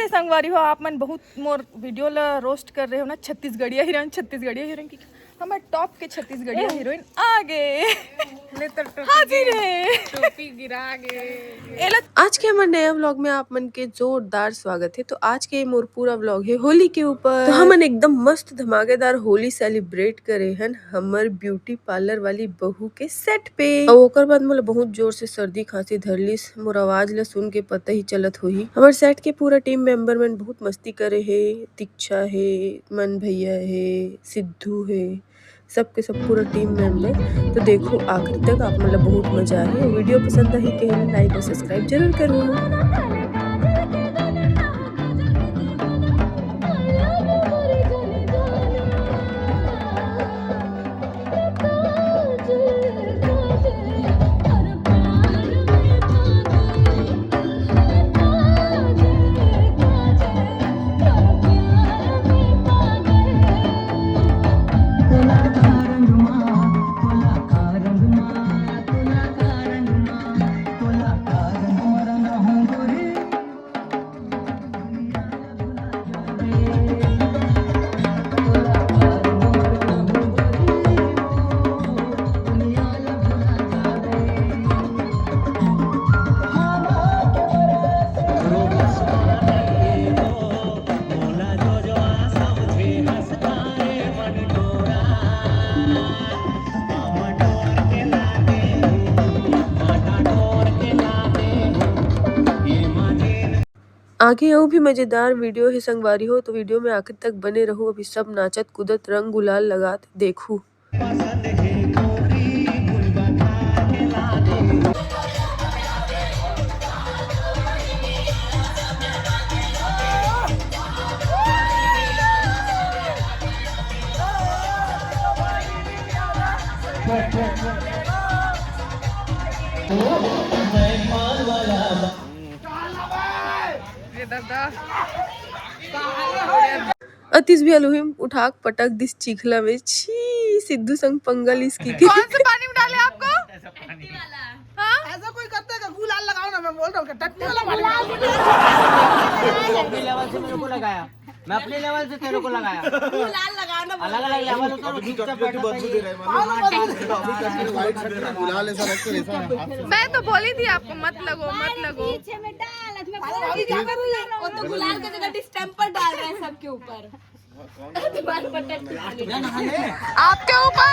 दे संगवारी हो आप मन बहुत मोर वीडियो ला रोस्ट कर रहे हो ना। छत्तीसगढ़िया हीरोइन की हमारे टॉप के छत्तीसगढ़िया हीरोइन आ गए। हाजिर है, टोपी गिरा गए। आज के हमारे नया व्लॉग में आप मन के जोरदार स्वागत है। तो आज के मोर पूरा व्लॉग है होली के ऊपर। तो हमन एकदम मस्त धमाकेदार होली सेलिब्रेट करे हन हमर ब्यूटी पार्लर वाली बहू के सेट पे। और ओकर बाद मोला बहुत जोर से सर्दी खांसी धरलिस। मोर आवाज ला सुन के पता ही चलत होही। हमार सेट के पूरा टीम मेंबर मन बहुत मस्ती करे है। दीक्षा है, मन भैया है, सिद्धू है, सबके सब पूरा टीम मेंबर। तो देखो आखिर तक आप मतलब बहुत मजा है। वीडियो पसंद आई तो लाइक और सब्सक्राइब जरूर करो। आगे और भी मजेदार वीडियो है संगवारी हो। तो वीडियो में आखिर तक बने रहो। अभी सब नाचत कूदत रंग गुलाल लगात देखू। अतिश भी अलुहिम उठाक पटक दिस चिखला में। छी सिद्धू संग पंगल इसकी। कौन से पानी में डाले आपको? टट्टी वाला। हाँ? ऐसा कोई करता है क्या? गुलाल लगाओ ना, मैं बोल रहा हूँ टट्टी वाला पानी। अपने लेवल से मेरे को लगाया, मैं अपने लेवल से तेरे को लगाया। गुलाल लगाओ ना, अलग अलग लेवल होता है। मैं तो बोली थी आपको मत लगो मत लगो। अभी क्या कर रही है? वो तो गुलाल की जगह डिस्टेम्पर डाल रहे हैं सबके ऊपर। आपके ऊपर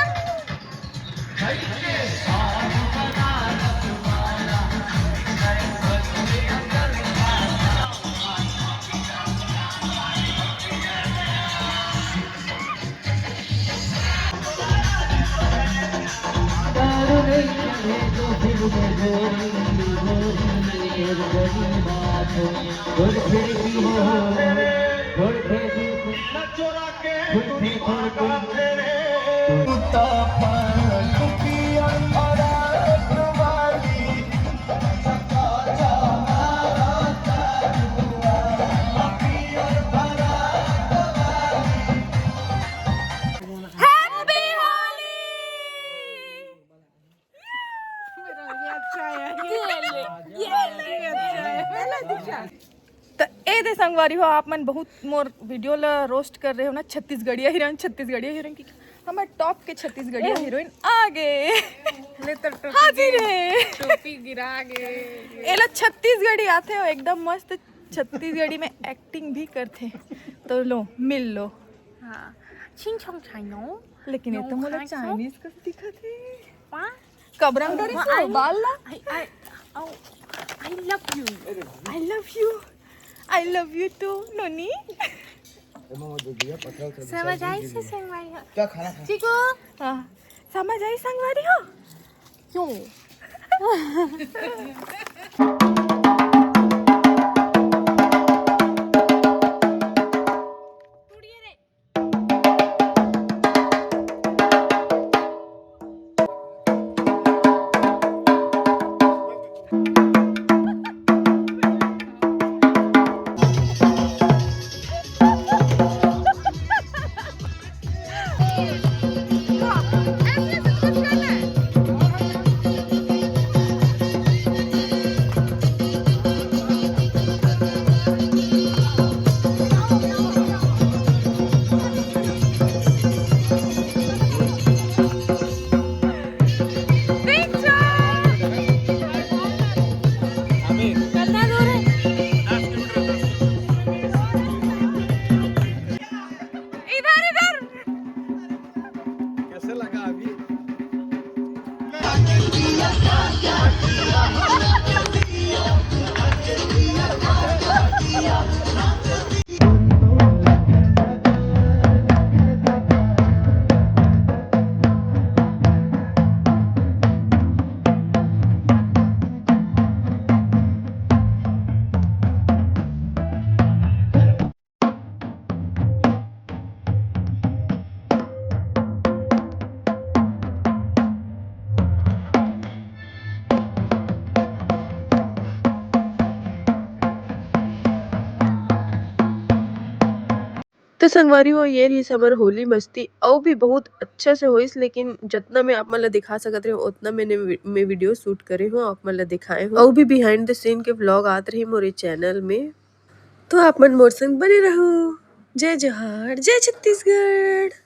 तो ए दे संगवारी हो आप मन बहुत मोर वीडियो ला रोस्ट कर रहे हो ना। छत्तीसगढ़िया हीरोइन की हमारे टॉप के छत्तीसगढ़िया हीरोइन आ गए। हाजिर है, टोपी गिरा गए। ये लोग छत्तीसगढ़ी आते हो एकदम मस्त छत्तीसगढ़ी में एक्टिंग भी करते हैं। तो लो मिल लो। हाँ, छिंग छोंग चाइनो। लेकिन ये तो मुझे चाइनीज का दिखत है। कबरंग डोरी से बाल ला। I love you. I love you. I love you too, नोनी। समझ आई से संगवारी हो? क्या खाना था? चिकू। हाँ, समझ आई संगवारी हो? क्यों? तो संगवारी हो ये रही समर होली मस्ती और भी बहुत अच्छा से होइस, लेकिन जितना मैं आप मन ला दिखा सकत रही उतना मैं वीडियो शूट करे हूँ, आप मन ला दिखाए हूँ और भी बिहाइंड द सीन के व्लॉग आत रही मोरे चैनल में। तो आप मन मोर संग बने रहो। जय जोहार, जय छत्तीसगढ़।